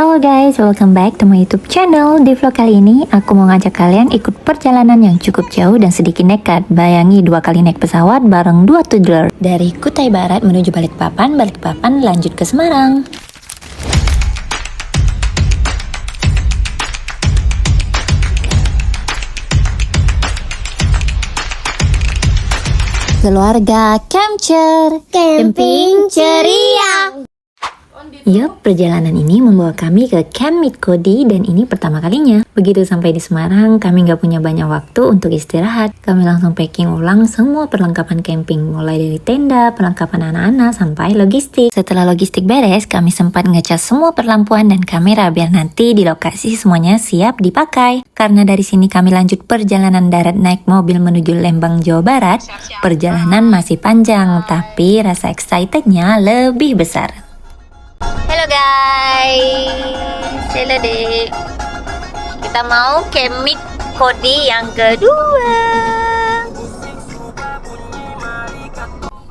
Halo guys, welcome back to my YouTube channel. Di vlog kali ini, aku mau ngajak kalian ikut perjalanan yang cukup jauh dan sedikit nekat. Bayangi 2 kali naik pesawat bareng 2 toddler. Dari Kutai Barat menuju Balikpapan, Balikpapan lanjut ke Semarang. Keluarga Camcher, camping ceria. Yup, perjalanan ini membawa kami ke Camp Meet Cody dan ini pertama kalinya. Begitu sampai di Semarang, kami gak punya banyak waktu untuk istirahat. Kami langsung packing ulang semua perlengkapan camping, mulai dari tenda, perlengkapan anak-anak, sampai logistik. Setelah logistik beres, kami sempat ngecas semua perlampuan dan kamera biar nanti di lokasi semuanya siap dipakai. Karena dari sini kami lanjut perjalanan darat naik mobil menuju Lembang, Jawa Barat. Perjalanan masih panjang, tapi rasa excitednya lebih besar. Halo guys, halo dek. Kita mau Camp Meet Cody yang kedua.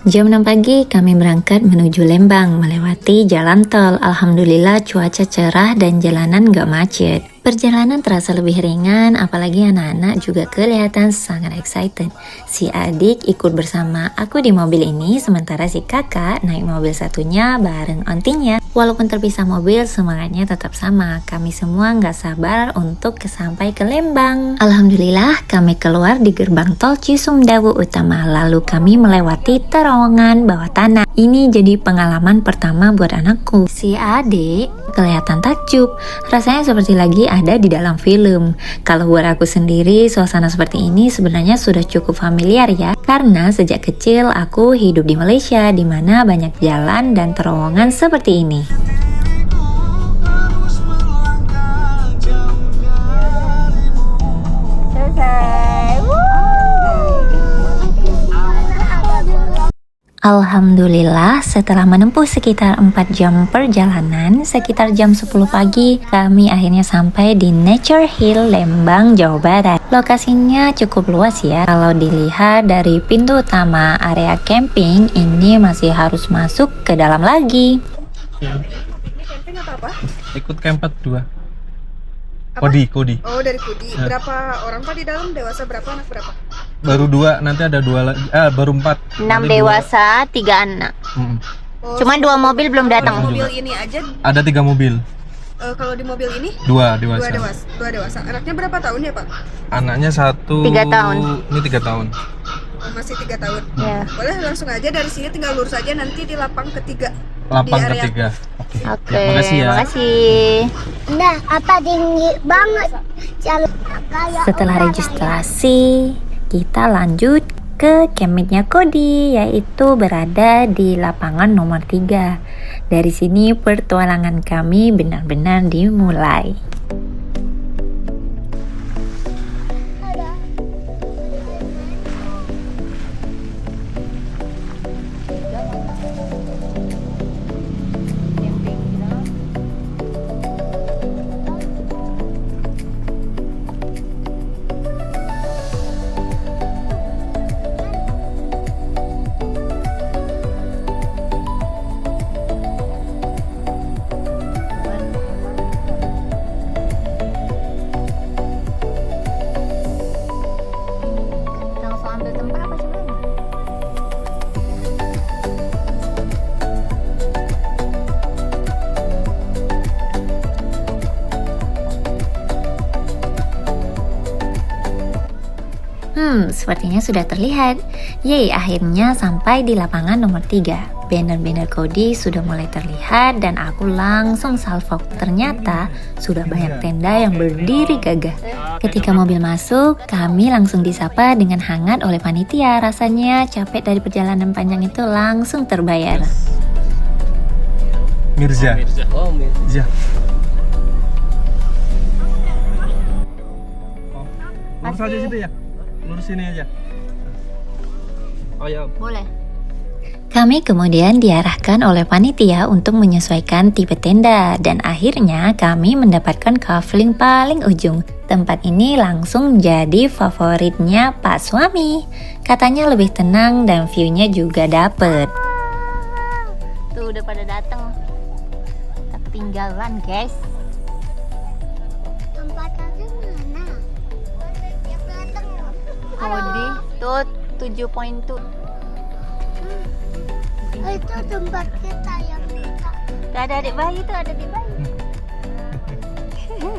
Jam 6 pagi kami berangkat menuju Lembang melewati jalan tol. Alhamdulillah cuaca cerah dan jalanan gak macet. Perjalanan terasa lebih ringan, apalagi anak-anak juga kelihatan sangat excited. Si adik ikut bersama aku di mobil ini, sementara si kakak naik mobil satunya bareng ontinya. Walaupun terpisah mobil, semangatnya tetap sama. Kami semua nggak sabar untuk sampai ke Lembang. Alhamdulillah, kami keluar di gerbang tol Cisumdawu Utama. Lalu kami melewati terowongan bawah tanah. Ini jadi pengalaman pertama buat anakku. Si adik kelihatan takjub, rasanya seperti lagi ada di dalam film. Kalau buat aku sendiri, suasana seperti ini sebenarnya sudah cukup familiar ya, karena sejak kecil aku hidup di Malaysia, di mana banyak jalan dan terowongan seperti ini. Alhamdulillah, setelah menempuh sekitar 4 jam perjalanan, sekitar jam 10 pagi, kami akhirnya sampai di Nature Hill, Lembang, Jawa Barat. Lokasinya cukup luas ya. Kalau dilihat dari pintu utama area camping, ini masih harus masuk ke dalam lagi. Ini camping apa? Ikut camp 42. Kodi. Oh, dari Kodi. Berapa orang Pak di dalam? Dewasa berapa, anak berapa? Baru 2, nanti ada 2 lagi. Baru 4. 6 dewasa, 3 anak. Oh, Cuman 2 mobil belum datang. mobil ini aja. Ada 3 mobil. Kalau di mobil ini 2 dewasa. 2 dewasa. Anaknya berapa tahun ya Pak? Anaknya 1 3 tahun. Ini 3 tahun. Oh, masih 3 tahun. Ya. Boleh langsung aja dari sini, tinggal lurus aja nanti di lapang ketiga. Lapang Di area. ketiga. Oke, Ya, makasih ya. makasih. Nah, apa tinggi banget jalan kayak Setelah registrasi, kita lanjut ke Camp Meet-nya Cody, yaitu berada di lapangan nomor 3. Dari sini petualangan kami benar-benar dimulai. Langsung ambil tempat apa sebelumnya? Sepertinya sudah terlihat. Yeay, akhirnya sampai di lapangan nomor 3. Banner-banner Cody sudah mulai terlihat dan aku langsung salvo. Ternyata sudah banyak tenda yang berdiri gagah. Ketika mobil masuk, kami langsung disapa dengan hangat oleh panitia. Rasanya capek dari perjalanan panjang itu langsung terbayar. Mirza. Oh, Mirza. Lurus aja situ ya. Lurus sini aja. Oh ya. Boleh. Kami kemudian diarahkan oleh panitia untuk menyesuaikan tipe tenda dan akhirnya kami mendapatkan kafling paling ujung. Tempat ini langsung jadi favoritnya Pak Suami. Katanya lebih tenang dan view-nya juga dapet. Tuh udah pada datang. Ketinggalan guys. Hodi tuh 7.2. Itu tempat kita yang kita. Gak ada adik bayi tuh, ada adik bayi. Hello.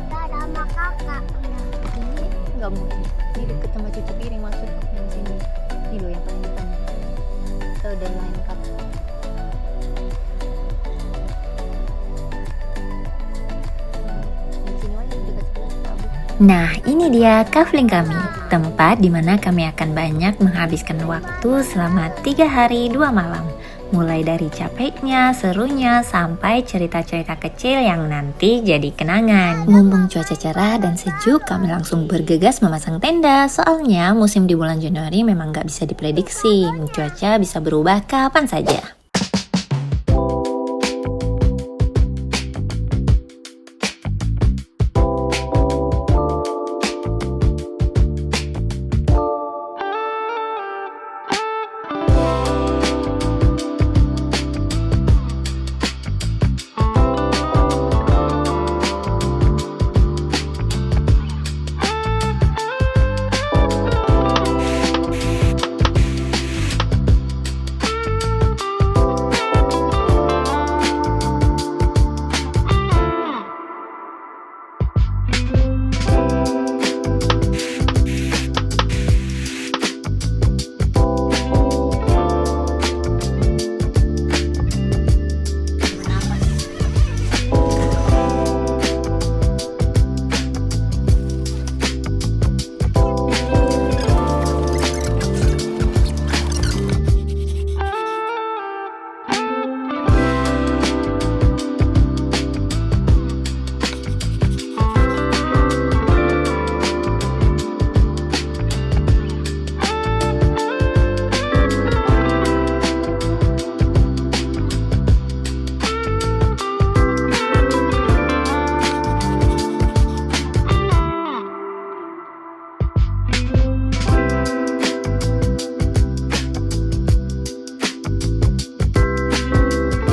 Ada sama kakak. Ini nggak mungkin. Ini deket sama cuci piring maksud yang sini. Ini loh yang paling hitam. Itu udah line cup. Nah, ini dia kafling kami, tempat di mana kami akan banyak menghabiskan waktu selama 3 hari 2 malam. Mulai dari capeknya, serunya, sampai cerita-cerita kecil yang nanti jadi kenangan. Mumpung cuaca cerah dan sejuk, kami langsung bergegas memasang tenda. Soalnya musim di bulan Januari memang gak bisa diprediksi. Cuaca bisa berubah kapan saja.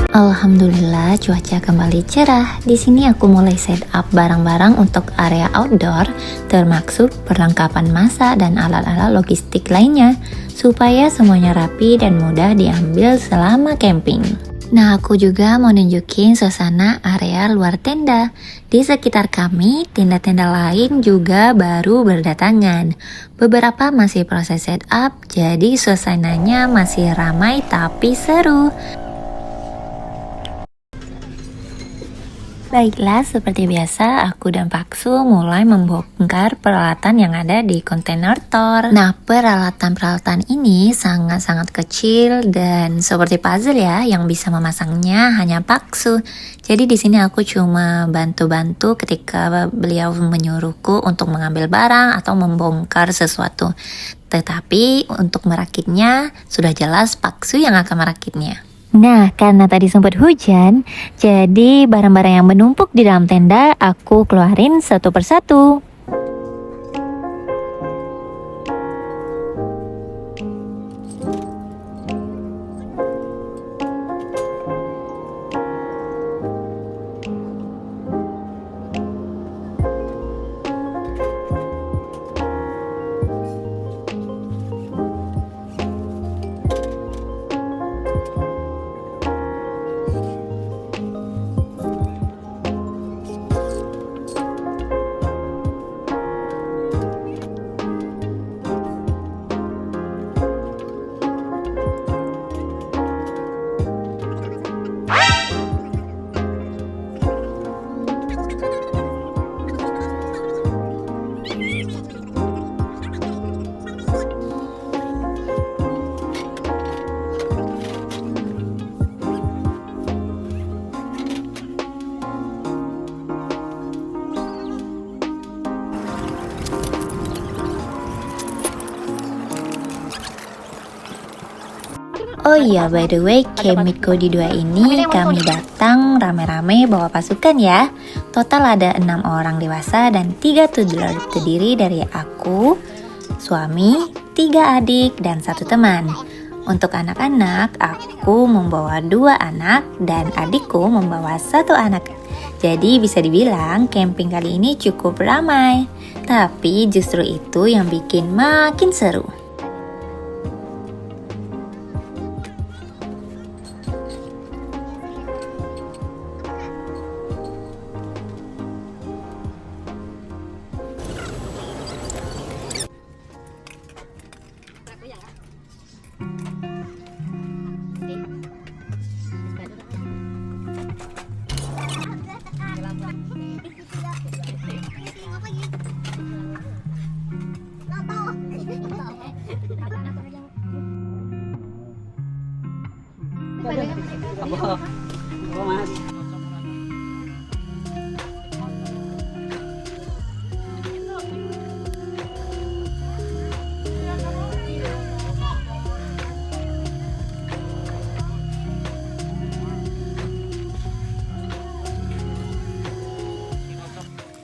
Alhamdulillah cuaca kembali cerah. Di sini aku mulai set up barang-barang untuk area outdoor, termasuk perlengkapan masak dan alat-alat logistik lainnya, supaya semuanya rapi dan mudah diambil selama camping. Nah, aku juga mau nunjukin suasana area luar tenda. Di sekitar kami, tenda-tenda lain juga baru berdatangan. Beberapa masih proses setup, jadi suasananya masih ramai tapi seru. Baiklah, seperti biasa, aku dan Paksu mulai membongkar peralatan yang ada di kontainer Thor. Nah, peralatan-peralatan ini sangat-sangat kecil dan seperti puzzle ya, yang bisa memasangnya hanya Paksu. Jadi di sini aku cuma bantu-bantu ketika beliau menyuruhku untuk mengambil barang atau membongkar sesuatu. Tetapi untuk merakitnya, sudah jelas Paksu yang akan merakitnya. Nah, karena tadi sempat hujan, jadi barang-barang yang menumpuk di dalam tenda aku keluarin satu persatu. Oh iya, by the way, Camp Midco di 2 ini kami datang rame-rame bawa pasukan ya. Total ada 6 orang dewasa dan 3 toddler, terdiri dari aku, suami, 3 adik, dan 1 teman. Untuk anak-anak, aku membawa 2 anak dan adikku membawa 1 anak. Jadi bisa dibilang camping kali ini cukup ramai. Tapi justru itu yang bikin makin seru.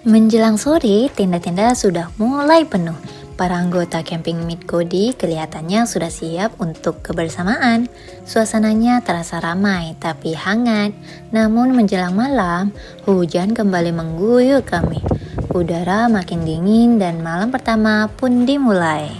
Menjelang sore, tenda-tenda sudah mulai penuh. Para anggota camping Midgodi kelihatannya sudah siap untuk kebersamaan. Suasananya terasa ramai tapi hangat. Namun menjelang malam, hujan kembali mengguyur kami. Udara makin dingin dan malam pertama pun dimulai.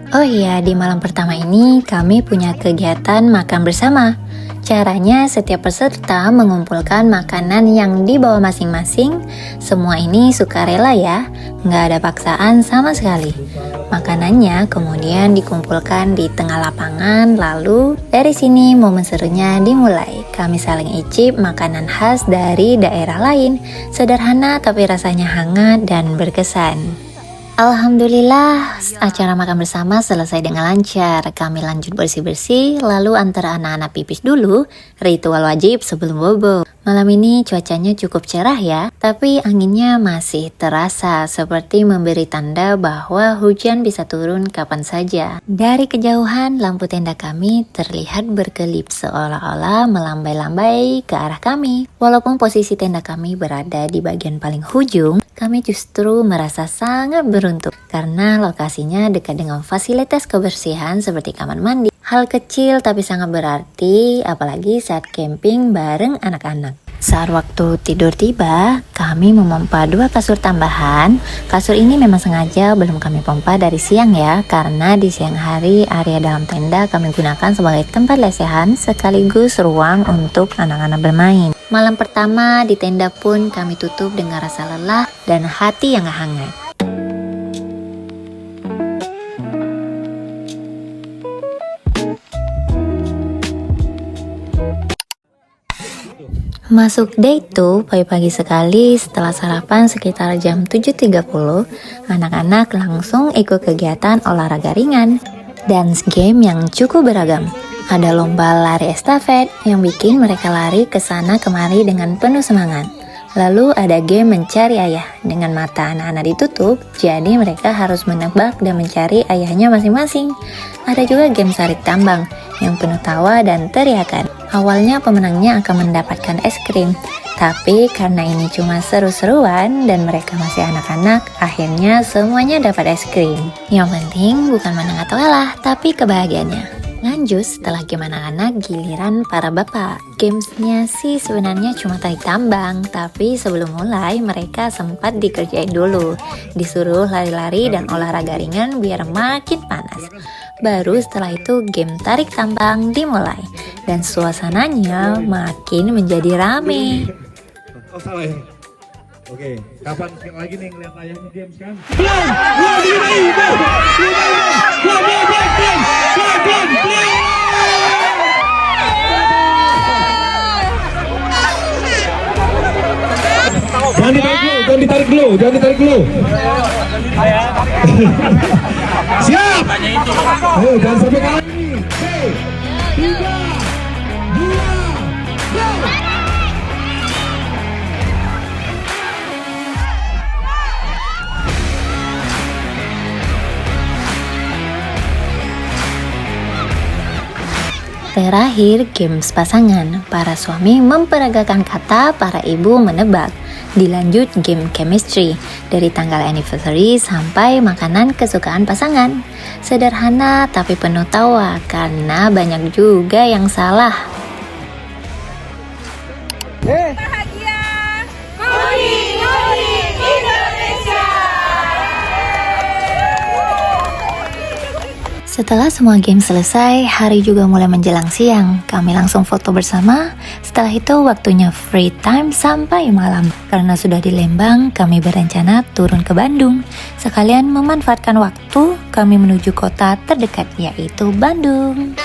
Oh iya, di malam pertama ini kami punya kegiatan makan bersama. Caranya setiap peserta mengumpulkan makanan yang dibawa masing-masing. Semua ini sukarela ya, nggak ada paksaan sama sekali. Makanannya kemudian dikumpulkan di tengah lapangan, lalu dari sini momen serunya dimulai. Kami saling icip makanan khas dari daerah lain, sederhana tapi rasanya hangat dan berkesan. Alhamdulillah, acara makan bersama selesai dengan lancar. Kami lanjut bersih-bersih, lalu antara anak-anak pipis dulu, ritual wajib sebelum bobo. Malam ini cuacanya cukup cerah ya, tapi anginnya masih terasa seperti memberi tanda bahwa hujan bisa turun kapan saja. Dari kejauhan, lampu tenda kami terlihat berkelip seolah-olah melambai-lambai ke arah kami. Walaupun posisi tenda kami berada di bagian paling ujung, kami justru merasa sangat beruntung karena lokasinya dekat dengan fasilitas kebersihan seperti kamar mandi. Hal kecil tapi sangat berarti, apalagi saat camping bareng anak-anak. Saat waktu tidur tiba, kami memompa 2 kasur tambahan. Kasur ini memang sengaja belum kami pompa dari siang ya, karena di siang hari area dalam tenda kami gunakan sebagai tempat lesehan sekaligus ruang untuk anak-anak bermain. Malam pertama di tenda pun kami tutup dengan rasa lelah dan hati yang hangat. Masuk day 2 pagi-pagi sekali setelah sarapan sekitar jam 7.30, anak-anak langsung ikut kegiatan olahraga ringan. Dance game yang cukup beragam. Ada lomba lari estafet yang bikin mereka lari ke sana kemari dengan penuh semangat. Lalu ada game mencari ayah. Dengan mata anak-anak ditutup, jadi mereka harus menebak dan mencari ayahnya masing-masing. Ada juga game sarik tambang yang penuh tawa dan teriakan. Awalnya pemenangnya akan mendapatkan es krim, tapi karena ini cuma seru-seruan dan mereka masih anak-anak, akhirnya semuanya dapat es krim. Yang penting bukan menang atau kalah, tapi kebahagiaannya. Lanjut setelah game anak-anak, giliran para bapak. Gamesnya sih sebenarnya cuma tarik tambang, tapi sebelum mulai mereka sempat dikerjain dulu. Disuruh lari-lari dan olahraga ringan biar makin panas. Baru setelah itu game tarik tambang dimulai, dan suasananya makin menjadi rame. Oh salah ya? Oke, kapan lagi nih ngeliat ayahnya games kan? Jangan ditarik dulu. Siap! Ayo, jangan sampai kalah ini. 3, 2, go! Terakhir, games pasangan. Para suami memperagakan kata, para ibu menebak. Dilanjut game chemistry, dari tanggal anniversary sampai makanan kesukaan pasangan. Sederhana tapi penuh tawa, karena banyak juga yang salah. Bahagia. Hori Indonesia. Setelah semua game selesai, hari juga mulai menjelang siang. Kami langsung foto bersama. Setelah itu waktunya free time sampai malam. Karena sudah di Lembang, kami berencana turun ke Bandung. Sekalian memanfaatkan waktu, kami menuju kota terdekat, yaitu Bandung.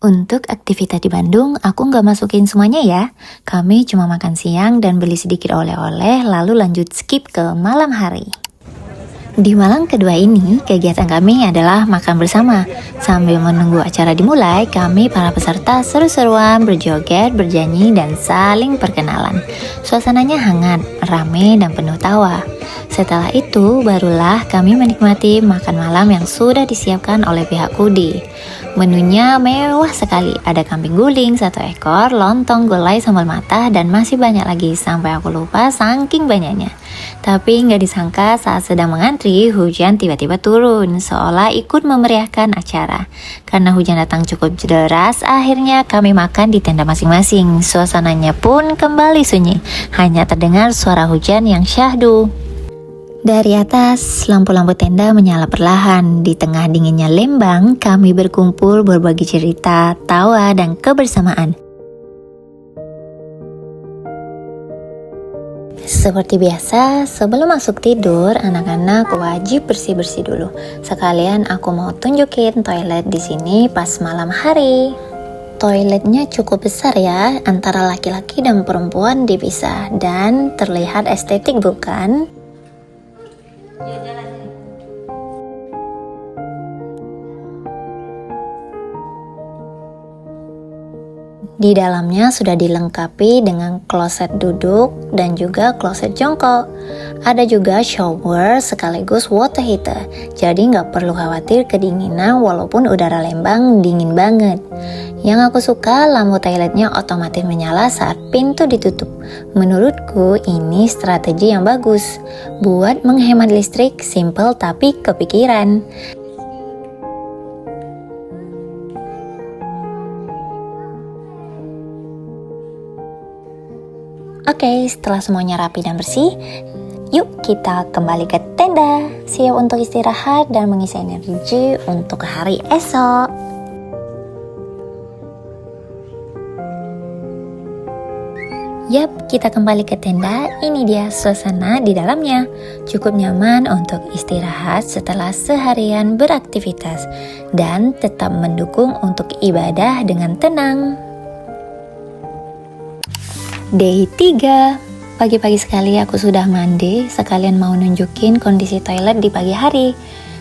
Untuk aktivitas di Bandung, aku nggak masukin semuanya ya. Kami cuma makan siang dan beli sedikit oleh-oleh, lalu lanjut skip ke malam hari. Di malam kedua ini, kegiatan kami adalah makan bersama. Sambil menunggu acara dimulai, kami para peserta seru-seruan, berjoget, bernyanyi, dan saling perkenalan. Suasananya hangat, rame, dan penuh tawa. Setelah itu, barulah kami menikmati makan malam yang sudah disiapkan oleh pihak Kudi. Menunya mewah sekali, ada kambing guling 1 ekor, lontong, gulai, sambal matah, dan masih banyak lagi sampai aku lupa saking banyaknya. Tapi nggak disangka saat sedang mengantri, hujan tiba-tiba turun, seolah ikut memeriahkan acara. Karena hujan datang cukup deras, akhirnya kami makan di tenda masing-masing. Suasananya pun kembali sunyi, hanya terdengar suara hujan yang syahdu. Dari atas, lampu-lampu tenda menyala perlahan. Di tengah dinginnya Lembang, kami berkumpul berbagi cerita, tawa, dan kebersamaan. Seperti biasa, sebelum masuk tidur, anak-anak wajib bersih-bersih dulu. Sekalian aku mau tunjukin toilet di sini pas malam hari. Toiletnya cukup besar ya, antara laki-laki dan perempuan dipisah, dan terlihat estetik bukan? Di dalamnya sudah dilengkapi dengan kloset duduk dan juga kloset jongkok. Ada juga shower sekaligus water heater, jadi nggak perlu khawatir kedinginan walaupun udara Lembang dingin banget. Yang aku suka, lampu toiletnya otomatis menyala saat pintu ditutup. Menurutku ini strategi yang bagus buat menghemat listrik, simple tapi kepikiran. Oke, setelah semuanya rapi dan bersih, yuk kita kembali ke tenda, siap untuk istirahat dan mengisi energi untuk hari esok. Yap, kita kembali ke tenda. Ini dia suasana di dalamnya. Cukup nyaman untuk istirahat setelah seharian beraktivitas dan tetap mendukung untuk ibadah dengan tenang. Day 3. Pagi-pagi sekali aku sudah mandi, sekalian mau nunjukin kondisi toilet di pagi hari.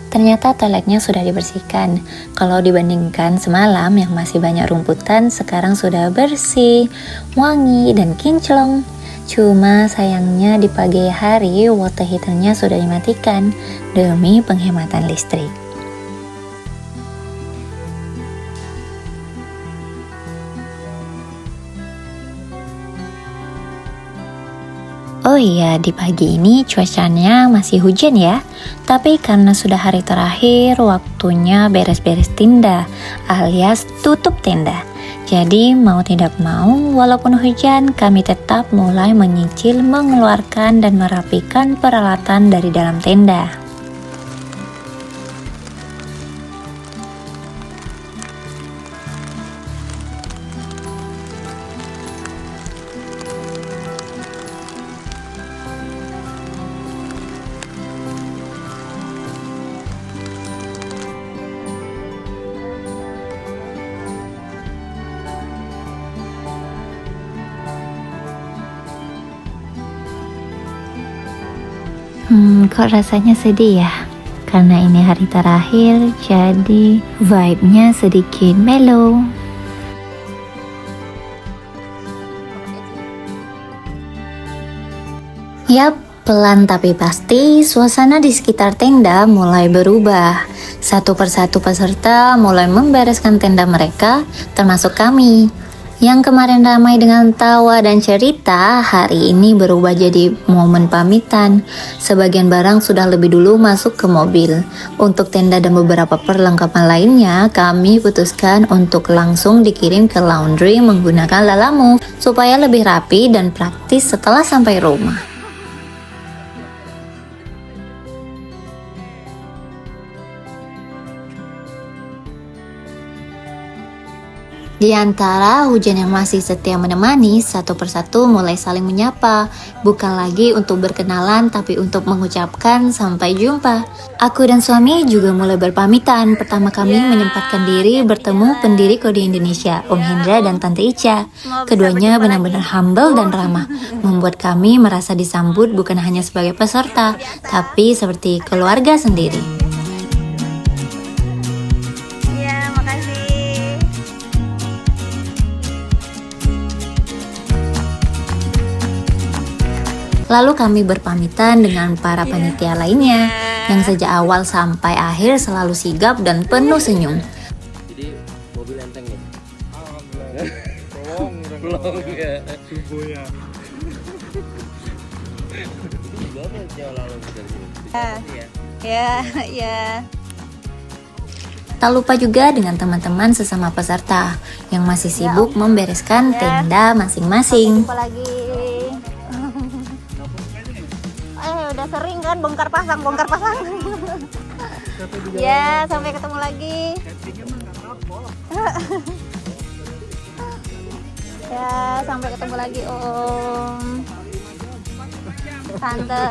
Ternyata toiletnya sudah dibersihkan. Kalau dibandingkan semalam yang masih banyak rumputan, sekarang sudah bersih, wangi, dan kinclong. Cuma sayangnya di pagi hari water heaternya sudah dimatikan demi penghematan listrik. Oh iya, di pagi ini cuacanya masih hujan ya. Tapi karena sudah hari terakhir, waktunya beres-beres tenda alias tutup tenda. Jadi mau tidak mau, walaupun hujan, kami tetap mulai menyicil, mengeluarkan dan merapikan peralatan dari dalam tenda. Kok rasanya sedih ya? Karena ini hari terakhir, jadi vibe-nya sedikit mellow. Yap, pelan tapi pasti, suasana di sekitar tenda mulai berubah. Satu persatu peserta mulai membereskan tenda mereka, termasuk kami. Yang kemarin ramai dengan tawa dan cerita, hari ini berubah jadi momen pamitan. Sebagian barang sudah lebih dulu masuk ke mobil. Untuk tenda dan beberapa perlengkapan lainnya, kami putuskan untuk langsung dikirim ke laundry menggunakan Lalamove supaya lebih rapi dan praktis setelah sampai rumah. Di antara hujan yang masih setia menemani, satu persatu mulai saling menyapa. Bukan lagi untuk berkenalan, tapi untuk mengucapkan sampai jumpa. Aku dan suami juga mulai berpamitan. Pertama kami menyempatkan diri bertemu pendiri Kodi Indonesia, Om Hendra dan Tante Ica. Keduanya benar-benar humble dan ramah, membuat kami merasa disambut bukan hanya sebagai peserta, tapi seperti keluarga sendiri. Lalu kami berpamitan dengan para panitia lainnya yang sejak awal sampai akhir selalu sigap dan penuh senyum. Jadi mobil enteng nih. Belum ya. Subuh ya. Ya. Tak lupa juga dengan teman-teman sesama peserta yang masih sibuk membereskan tenda masing-masing. Jumpa lagi. Udah sering kan bongkar pasang. Ya, sampai ketemu lagi. Ya, sampai ketemu lagi Om. Tante,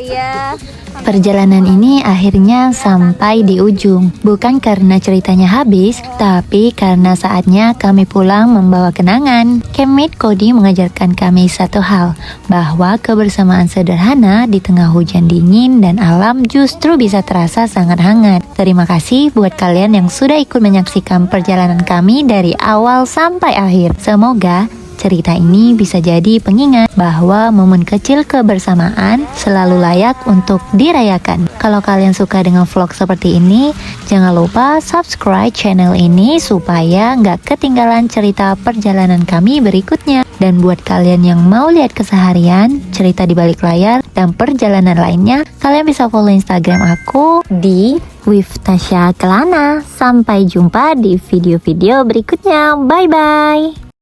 ya. Perjalanan ini akhirnya sampai di ujung. Bukan karena ceritanya habis, tapi karena saatnya kami pulang membawa kenangan. Camp Meet Cody mengajarkan kami satu hal, bahwa kebersamaan sederhana di tengah hujan dingin dan alam justru bisa terasa sangat hangat. Terima kasih buat kalian yang sudah ikut menyaksikan perjalanan kami dari awal sampai akhir. Semoga cerita ini bisa jadi pengingat bahwa momen kecil kebersamaan selalu layak untuk dirayakan. Kalau kalian suka dengan vlog seperti ini, jangan lupa subscribe channel ini supaya nggak ketinggalan cerita perjalanan kami berikutnya. Dan buat kalian yang mau lihat keseharian, cerita di balik layar, dan perjalanan lainnya, kalian bisa follow Instagram aku di @wiftasya kelana. Sampai jumpa di video-video berikutnya. Bye-bye.